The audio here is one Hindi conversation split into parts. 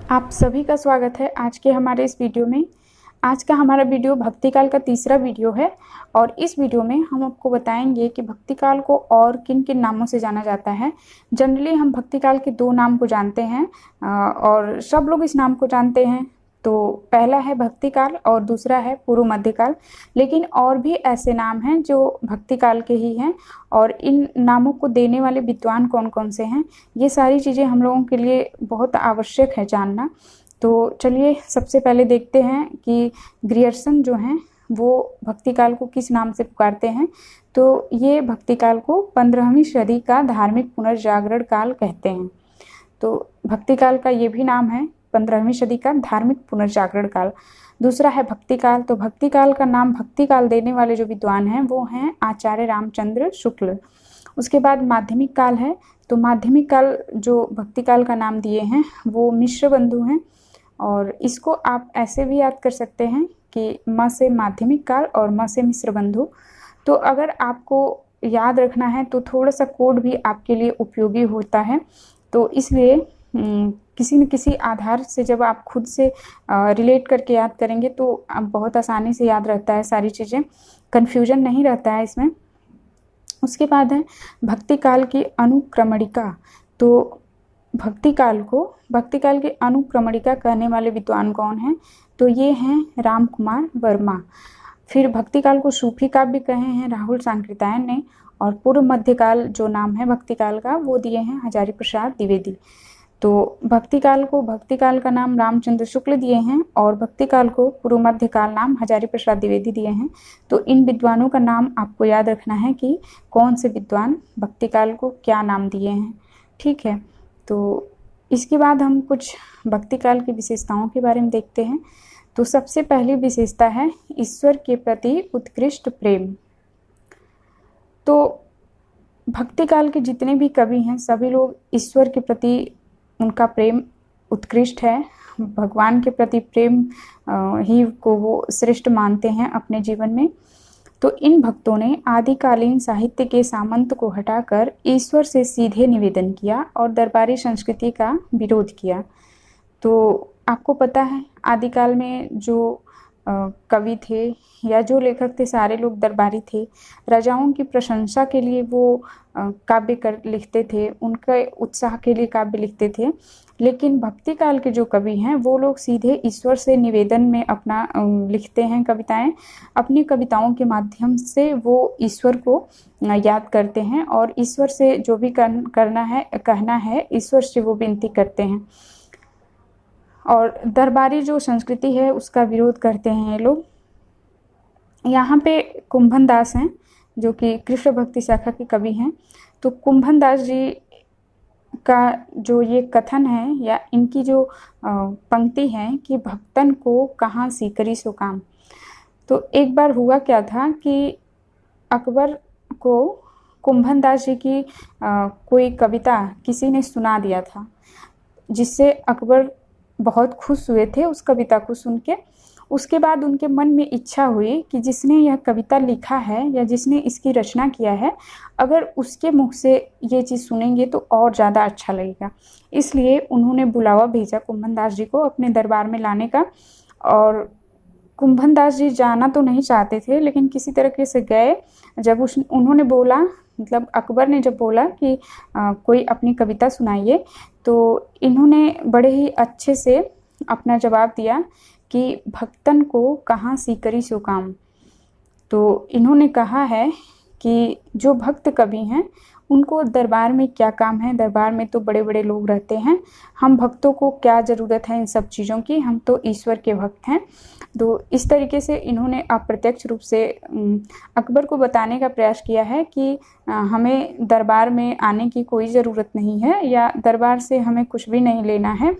आप सभी का स्वागत है आज के हमारे इस वीडियो में। आज का हमारा वीडियो भक्ति काल का तीसरा वीडियो है और इस वीडियो में हम आपको बताएंगे कि भक्ति काल को और किन किन नामों से जाना जाता है। जनरली हम भक्ति काल के दो नाम को जानते हैं और सब लोग इस नाम को जानते हैं। तो पहला है भक्ति काल और दूसरा है पूर्व मध्य काल, लेकिन और भी ऐसे नाम हैं जो भक्ति काल के ही हैं और इन नामों को देने वाले विद्वान कौन कौन से हैं, ये सारी चीज़ें हम लोगों के लिए बहुत आवश्यक है जानना। तो चलिए सबसे पहले देखते हैं कि ग्रियर्सन जो हैं वो भक्ति काल को किस नाम से पुकारते हैं। तो ये भक्ति काल को 15वीं सदी का धार्मिक पुनर्जागरण काल कहते हैं। तो भक्ति काल का ये भी नाम है 15वीं सदी का धार्मिक पुनर्जागरण काल। दूसरा है भक्ति काल। तो भक्ति काल का नाम भक्ति काल देने वाले जो विद्वान हैं वो हैं आचार्य रामचंद्र शुक्ल। उसके बाद माध्यमिक काल है। तो माध्यमिक काल जो भक्ति काल का नाम दिए हैं वो मिश्र बंधु हैं और इसको आप ऐसे भी याद कर सकते हैं कि म से माध्यमिक काल और म से मिश्र बंधु। तो अगर आपको याद रखना है तो थोड़ा सा कोड भी आपके लिए उपयोगी होता है। तो इसलिए किसी न किसी आधार से जब आप खुद से रिलेट करके याद करेंगे तो आप बहुत आसानी से याद रहता है, सारी चीज़ें कन्फ्यूजन नहीं रहता है इसमें। उसके बाद है भक्ति काल की अनुक्रमणिका। तो भक्ति काल की अनुक्रमणिका कहने वाले विद्वान कौन हैं? तो ये हैं राम कुमार वर्मा। फिर भक्ति काल को सूफी काव्य कहे हैं राहुल सांकृत्यायन ने और पूर्व मध्य काल जो नाम है भक्ति काल का वो दिए हैं हजारी प्रसाद द्विवेदी। तो भक्ति काल का नाम रामचंद्र शुक्ल दिए हैं और भक्ति काल को पूर्व मध्य काल नाम हजारी प्रसाद द्विवेदी दिए हैं। तो इन विद्वानों का नाम आपको याद रखना है कि कौन से विद्वान भक्ति काल को क्या नाम दिए हैं, ठीक है। तो इसके बाद हम कुछ भक्ति काल की विशेषताओं के बारे में देखते हैं। तो सबसे पहली विशेषता है ईश्वर के प्रति उत्कृष्ट प्रेम। तो भक्ति काल के जितने भी कवि हैं सभी लोग ईश्वर के प्रति उनका प्रेम उत्कृष्ट है, भगवान के प्रति प्रेम ही को वो श्रेष्ठ मानते हैं अपने जीवन में। तो इन भक्तों ने आदिकालीन साहित्य के सामंत को हटाकर ईश्वर से सीधे निवेदन किया और दरबारी संस्कृति का विरोध किया। तो आपको पता है आदिकाल में जो कवि थे या जो लेखक थे सारे लोग दरबारी थे। राजाओं की प्रशंसा के लिए वो काव्य लिखते थे, उनके उत्साह के लिए काव्य लिखते थे। लेकिन भक्ति काल के जो कवि हैं वो लोग सीधे ईश्वर से निवेदन में अपना लिखते हैं कविताएं। अपनी कविताओं के माध्यम से वो ईश्वर को याद करते हैं और ईश्वर से जो भी कहना है ईश्वर से वो विनती करते हैं और दरबारी जो संस्कृति है उसका विरोध करते हैं ये लोग। यहाँ पे कुंभन दास हैं जो कि कृष्ण भक्ति शाखा के कवि हैं। तो कुंभन दास जी का जो ये कथन है या इनकी जो पंक्ति है कि भक्तन को कहाँ सीकरी सो काम। तो एक बार हुआ क्या था कि अकबर को कुंभन दास जी की कोई कविता किसी ने सुना दिया था, जिससे अकबर बहुत खुश हुए थे उस कविता को सुन के। उसके बाद उनके मन में इच्छा हुई कि जिसने यह कविता लिखा है या जिसने इसकी रचना किया है अगर उसके मुख से ये चीज़ सुनेंगे तो और ज़्यादा अच्छा लगेगा। इसलिए उन्होंने बुलावा भेजा कुंभन दास जी को अपने दरबार में लाने का। और कुंभन दास जी जाना तो नहीं चाहते थे लेकिन किसी तरीके से गए। जब उन्होंने बोला, मतलब अकबर ने जब बोला कि कोई अपनी कविता सुनाइए, तो इन्होंने बड़े ही अच्छे से अपना जवाब दिया कि भक्तन को कहाँ सीकरी सो काम। तो इन्होंने कहा है कि जो भक्त कवि हैं उनको दरबार में क्या काम है, दरबार में तो बड़े बड़े लोग रहते हैं, हम भक्तों को क्या ज़रूरत है इन सब चीज़ों की, हम तो ईश्वर के भक्त हैं। तो इस तरीके से इन्होंने अप्रत्यक्ष रूप से अकबर को बताने का प्रयास किया है कि हमें दरबार में आने की कोई ज़रूरत नहीं है या दरबार से हमें कुछ भी नहीं लेना है।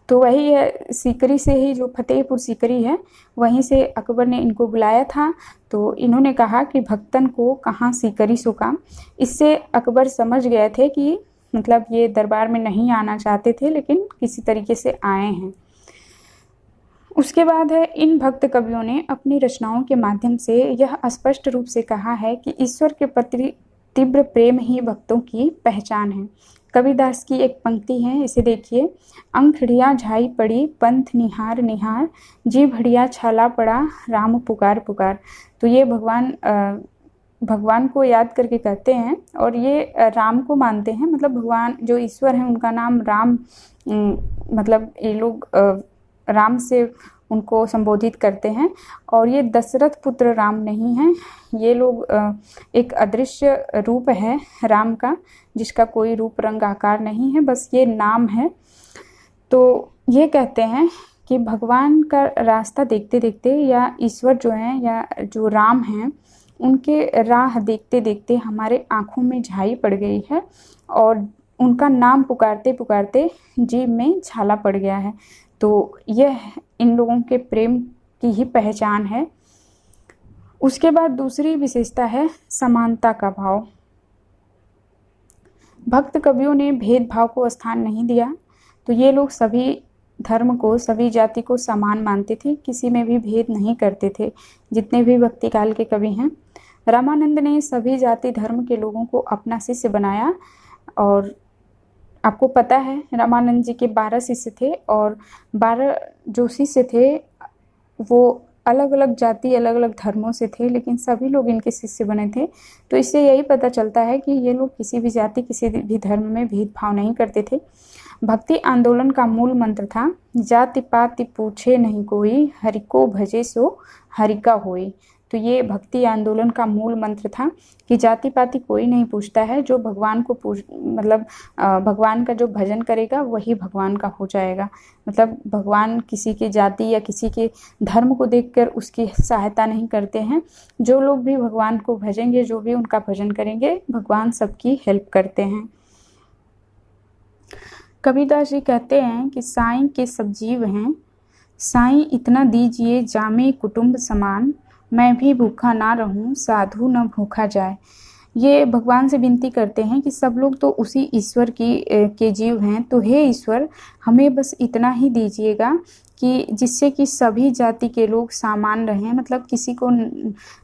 तो वही है सीकरी से ही, जो फतेहपुर सीकरी है वहीं से अकबर ने इनको बुलाया था। तो इन्होंने कहा कि भक्तन को कहाँ सीकरी सो काम। इससे अकबर समझ गए थे कि मतलब ये दरबार में नहीं आना चाहते थे लेकिन किसी तरीके से आए हैं। उसके बाद है इन भक्त कवियों ने अपनी रचनाओं के माध्यम से यह स्पष्ट रूप से कहा है कि ईश्वर के प्रति तीव्र प्रेम ही भक्तों की पहचान है। कबीरदास की एक पंक्ति है, इसे देखिए। अंखड़िया झाई पड़ी पंथ निहार निहार, जी भड़िया छाला पड़ा राम पुकार पुकार। तो ये भगवान को याद करके कहते हैं और ये राम को मानते हैं, मतलब भगवान जो ईश्वर हैं उनका नाम राम, मतलब ये लोग राम से उनको संबोधित करते हैं। और ये दशरथ पुत्र राम नहीं हैं, ये लोग एक अदृश्य रूप है राम का, जिसका कोई रूप रंग आकार नहीं है, बस ये नाम है। तो ये कहते हैं कि भगवान का रास्ता देखते देखते, या ईश्वर जो हैं या जो राम हैं, उनके राह देखते देखते हमारे आँखों में झाई पड़ गई है और उनका नाम पुकारते पुकारते जीभ में छाला पड़ गया है। तो यह इन लोगों के प्रेम की ही पहचान है। उसके बाद दूसरी विशेषता है समानता का भाव। भक्त कवियों ने भेदभाव को स्थान नहीं दिया, तो ये लोग सभी धर्म को, सभी जाति को समान मानते थे, किसी में भी भेद नहीं करते थे। जितने भी भक्ति काल के कवि हैं, रामानंद ने सभी जाति धर्म के लोगों को अपना शिष्य बनाया। और आपको पता है रामानंद जी के 12 शिष्य थे और 12 जो शिष्य थे वो अलग अलग जाति, अलग अलग धर्मों से थे, लेकिन सभी लोग इनके शिष्य बने थे। तो इससे यही पता चलता है कि ये लोग किसी भी जाति, किसी भी धर्म में भेदभाव नहीं करते थे। भक्ति आंदोलन का मूल मंत्र था, जाति पाति पूछे नहीं कोई, हरि को भजे सो हरि का होई। तो ये भक्ति आंदोलन का मूल मंत्र था कि जाति पाति कोई नहीं पूछता है, जो भगवान को भगवान का जो भजन करेगा वही भगवान का हो जाएगा। मतलब भगवान किसी की जाति या किसी के धर्म को देखकर उसकी सहायता नहीं करते हैं। जो लोग भी भगवान को भजेंगे, जो भी उनका भजन करेंगे, भगवान सबकी हेल्प करते हैं। कबीरदास जी कहते हैं कि साईं के सब जीव हैं, साईं इतना दीजिए जामे कुटुंब समान, मैं भी भूखा ना रहूं साधु न भूखा जाए। ये भगवान से विनती करते हैं कि सब लोग तो उसी ईश्वर के जीव हैं, तो हे ईश्वर हमें बस इतना ही दीजिएगा कि जिससे कि सभी जाति के लोग सामान रहें, मतलब किसी को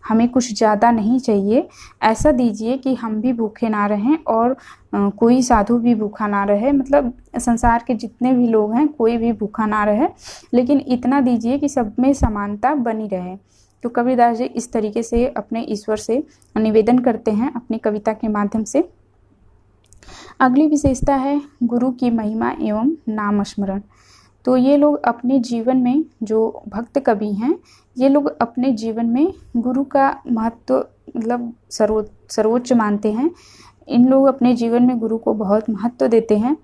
हमें कुछ ज़्यादा नहीं चाहिए। ऐसा दीजिए कि हम भी भूखे ना रहें और कोई साधु भी भूखा ना रहे, मतलब संसार के जितने भी लोग हैं कोई भी भूखा ना रहे, लेकिन इतना दीजिए कि सब में समानता बनी रहे। तो कबीरदास जी इस तरीके से अपने ईश्वर से निवेदन करते हैं अपनी कविता के माध्यम से। अगली विशेषता है गुरु की महिमा एवं नाम स्मरण। तो ये लोग अपने जीवन में, जो भक्त कवि हैं, ये लोग अपने जीवन में गुरु का महत्व मतलब सर्वोच्च मानते हैं। इन लोग अपने जीवन में गुरु को बहुत महत्व देते हैं।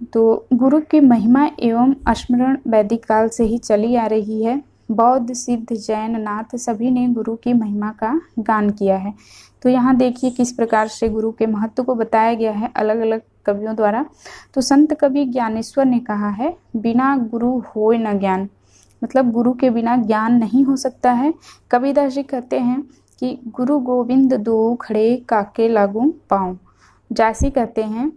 तो गुरु की महिमा एवं स्मरण वैदिक काल से ही चली आ रही है। बौद्ध, सिद्ध, जैन, नाथ सभी ने गुरु की महिमा का गान किया है। तो यहाँ देखिए किस प्रकार से गुरु के महत्व को बताया गया है अलग अलग कवियों द्वारा। तो संत कवि ज्ञानेश्वर ने कहा है, बिना गुरु होय न ज्ञान, मतलब गुरु के बिना ज्ञान नहीं हो सकता है। कबीरदास जी कहते हैं कि गुरु गोविंद दो खड़े काके लागू पाऊँ। जैसी कहते हैं,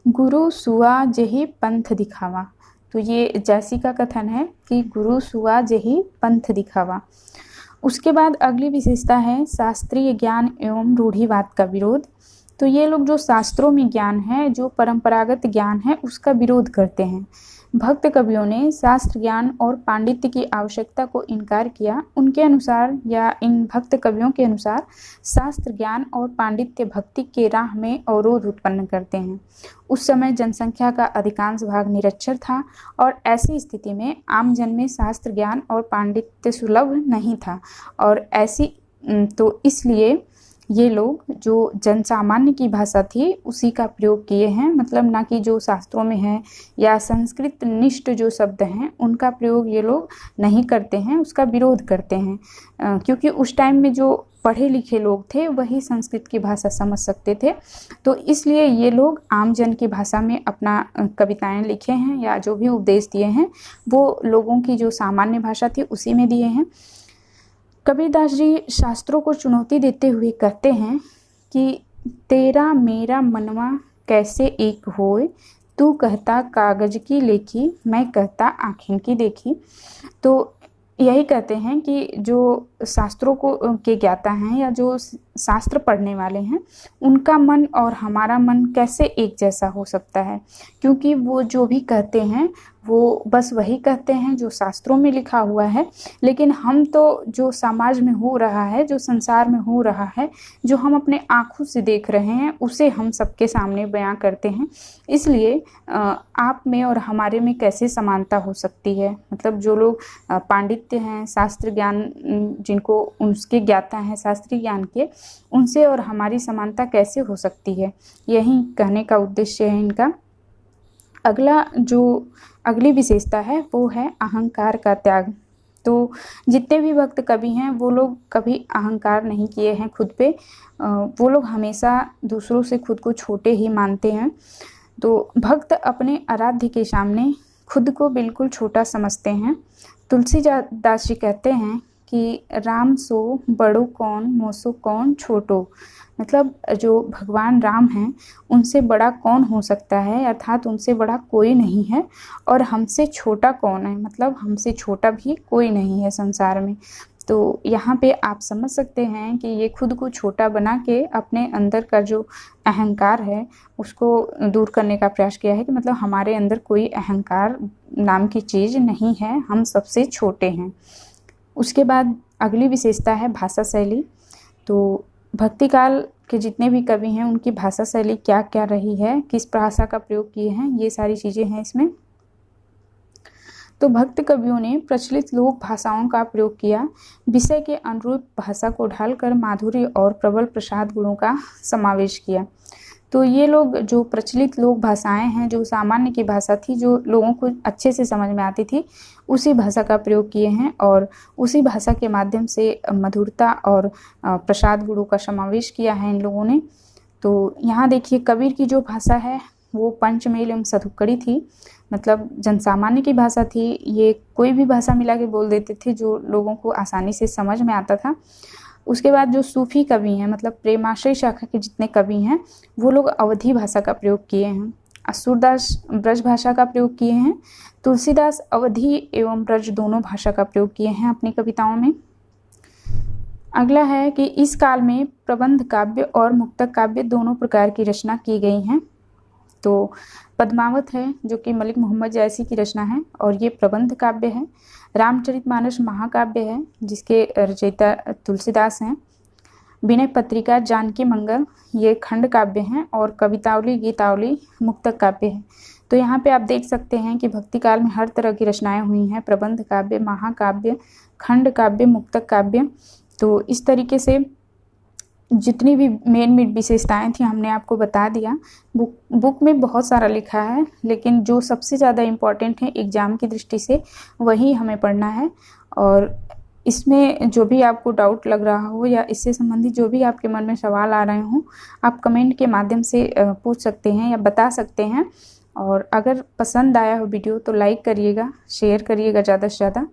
गुरु सुआ जेहि पंथ दिखावा। तो ये जैसी का कथन है कि गुरु सुआ जेहि पंथ दिखावा। उसके बाद अगली विशेषता है शास्त्रीय ज्ञान एवं रूढ़िवाद का विरोध। तो ये लोग जो शास्त्रों में ज्ञान है, जो परंपरागत ज्ञान है, उसका विरोध करते हैं। भक्त कवियों ने शास्त्र ज्ञान और पांडित्य की आवश्यकता को इनकार किया। उनके अनुसार, या इन भक्त कवियों के अनुसार, शास्त्र ज्ञान और पांडित्य भक्ति के राह में अवरोध उत्पन्न करते हैं। उस समय जनसंख्या का अधिकांश भाग निरक्षर था और ऐसी स्थिति में आम जन में शास्त्र ज्ञान और पांडित्य सुलभ नहीं था। और तो इसलिए ये लोग जो जनसामान्य की भाषा थी उसी का प्रयोग किए हैं, मतलब ना कि जो शास्त्रों में है या संस्कृत निष्ठ जो शब्द हैं उनका प्रयोग ये लोग नहीं करते हैं, उसका विरोध करते हैं। क्योंकि उस टाइम में जो पढ़े लिखे लोग थे वही संस्कृत की भाषा समझ सकते थे, तो इसलिए ये लोग आम जन की भाषा में अपना कविताएं लिखे हैं या जो भी उपदेश दिए हैं वो लोगों की जो सामान्य भाषा थी उसी में दिए हैं। कबीरदास जी शास्त्रों को चुनौती देते हुए कहते हैं कि तेरा मेरा मनवा कैसे एक होए, तू कहता कागज की लेखी, मैं कहता आँखें की देखी। तो यही कहते हैं कि जो शास्त्रों को के ज्ञाता हैं या जो शास्त्र पढ़ने वाले हैं, उनका मन और हमारा मन कैसे एक जैसा हो सकता है? क्योंकि वो जो भी कहते हैं वो बस वही कहते हैं जो शास्त्रों में लिखा हुआ है, लेकिन हम तो जो समाज में हो रहा है, जो संसार में हो रहा है, जो हम अपने आँखों से देख रहे हैं, उसे हम सबके सामने बयां करते हैं। इसलिए आप में और हमारे में कैसे समानता हो सकती है? मतलब जो लोग पांडित्य हैं, शास्त्र ज्ञान जिनको उसके ज्ञाता हैं शास्त्रीय ज्ञान के, उनसे और हमारी समानता कैसे हो सकती है? यही कहने का उद्देश्य है इनका। अगली विशेषता है वो है अहंकार का त्याग। तो जितने भी भक्त कवि हैं वो लोग कभी अहंकार नहीं किए हैं खुद पे। वो लोग हमेशा दूसरों से खुद को छोटे ही मानते हैं। तो भक्त अपने आराध्य के सामने खुद को बिल्कुल छोटा समझते हैं। तुलसीदास जी कहते हैं कि राम सो बड़ो कौन मोसो कौन छोटो। मतलब जो भगवान राम हैं उनसे बड़ा कौन हो सकता है, अर्थात उनसे बड़ा कोई नहीं है। और हमसे छोटा कौन है, मतलब हमसे छोटा भी कोई नहीं है संसार में। तो यहाँ पे आप समझ सकते हैं कि ये खुद को छोटा बना के अपने अंदर का जो अहंकार है उसको दूर करने का प्रयास किया है कि मतलब हमारे अंदर कोई अहंकार नाम की चीज़ नहीं है, हम सबसे छोटे हैं। उसके बाद अगली विशेषता है भाषा शैली। तो भक्ति काल के जितने भी कवि हैं उनकी भाषा शैली क्या क्या रही है, किस भाषा का प्रयोग किए हैं, ये सारी चीज़ें हैं इसमें। तो भक्त कवियों ने प्रचलित लोक भाषाओं का प्रयोग किया, विषय के अनुरूप भाषा को ढालकर माधुर्य और प्रबल प्रसाद गुणों का समावेश किया। तो ये लोग जो प्रचलित लोक भाषाएं हैं, जो सामान्य की भाषा थी, जो लोगों को अच्छे से समझ में आती थी, उसी भाषा का प्रयोग किए हैं और उसी भाषा के माध्यम से मधुरता और प्रसाद गुणों का समावेश किया है इन लोगों ने। तो यहाँ देखिए कबीर की जो भाषा है वो पंचमेल एवं सधुक्कड़ी थी, मतलब जनसामान्य की भाषा थी। ये कोई भी भाषा मिला के बोल देते थे जो लोगों को आसानी से समझ में आता था। उसके बाद जो सूफी कवि हैं, मतलब प्रेमाश्रय शाखा के जितने कवि हैं, वो लोग अवधी भाषा का प्रयोग किए हैं। असुरदास ब्रज भाषा का प्रयोग किए हैं। तुलसीदास अवधी एवं ब्रज दोनों भाषा का प्रयोग किए हैं अपनी कविताओं में। अगला है कि इस काल में प्रबंध काव्य और मुक्तक काव्य दोनों प्रकार की रचना की गई हैं। तो पद्मावत है जो कि मलिक मोहम्मद जैसी की रचना है और ये प्रबंध काव्य है। रामचरितमानस महाकाव्य है जिसके रचयिता तुलसीदास हैं। विनय पत्रिका, जानकी मंगल ये खंड काव्य हैं और कवितावली, गीतावली मुक्तक काव्य है। तो यहाँ पे आप देख सकते हैं कि भक्ति काल में हर तरह की रचनाएं हुई हैं, प्रबंध काव्य, महाकाव्य, खंड काव्य, मुक्तक काव्य। तो इस तरीके से जितनी भी मेन विशेषताएं थी हमने आपको बता दिया। बुक में बहुत सारा लिखा है, लेकिन जो सबसे ज़्यादा इम्पॉर्टेंट है एग्ज़ाम की दृष्टि से वही हमें पढ़ना है। और इसमें जो भी आपको डाउट लग रहा हो या इससे संबंधित जो भी आपके मन में सवाल आ रहे हों, आप कमेंट के माध्यम से पूछ सकते हैं या बता सकते हैं। और अगर पसंद आया हो वीडियो तो लाइक करिएगा, शेयर करिएगा ज़्यादा से ज़्यादा।